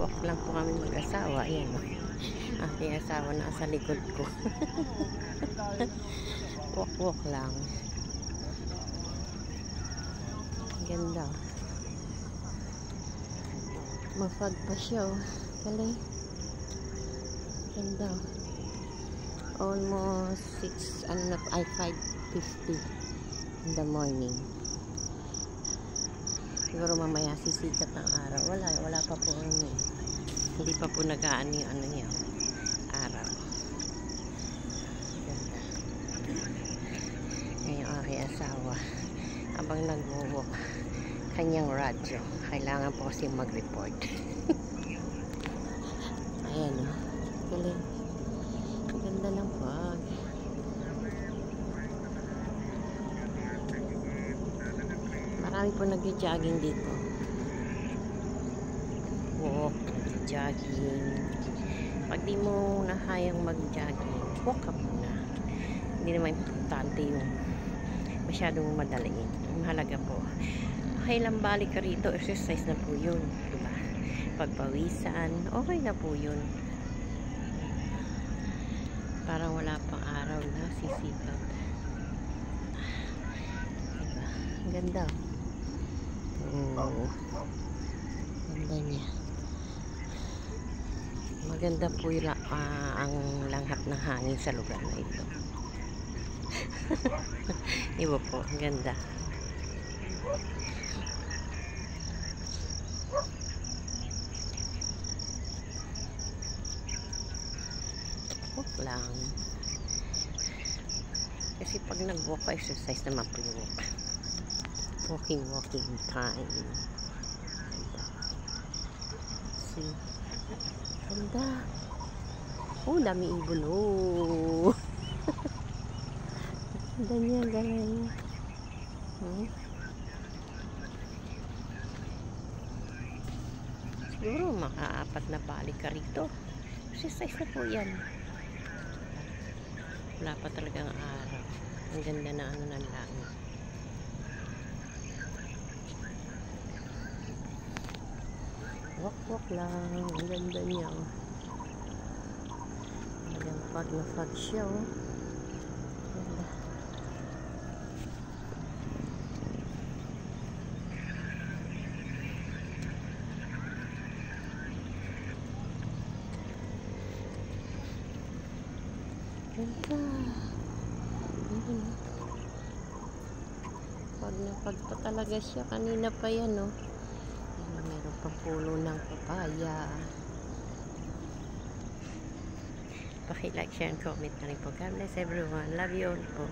Walk lang po kami mag-asawa. Ayan o. Aking asawa nasa likod ko. Walk lang. Ganda. Mafag pa siya o. Galing. Ganda. Almost 5:50 in the morning. Siguro mamaya sisikat ng araw. Wala pa po hindi pa po nag-aano yung niya, araw. Ganda. Ngayon aking asawa habang nag-walk kanyang radyo. Kailangan po kasi mag-report. Ayan o. Galing. Ganda ng fog. Marami po nag-jogging dito. Walk, jogging. Pag di mo nahayang mag-jogging, walk ka muna. Hindi naman importante yung masyadong madaliin. Mahalaga po. Okay lang, balik ka rito, exercise na po yun. Diba? Pagpawisan, okay na po yun. Parang wala pang araw na sisikat. Diba? Ang ganda. Oh. Ganda niya. Maganda po yung ang langhap ng hangin sa lugar na ito. Iba po. Ang ganda. Walk lang. Kasi pag nag-walk ka, exercise naman po yung walk. Walking time. See? Ganda. Oh, dami ibon. Oh. Ganda niya, galing. Siguro maka-4 na balik ka rito. Exercise na po yan. Wala pa talagang araw. Ang ganda na ng langit. Walk lang. Ang ganda niya. Talagang fog na fog siya. Ganda. Ganda. Pag na pag pa talaga siya. Kanina pa yan, no? Meron pang puno ng papaya. Paki-like, share, and comment na rin po. God bless everyone. Love you all po.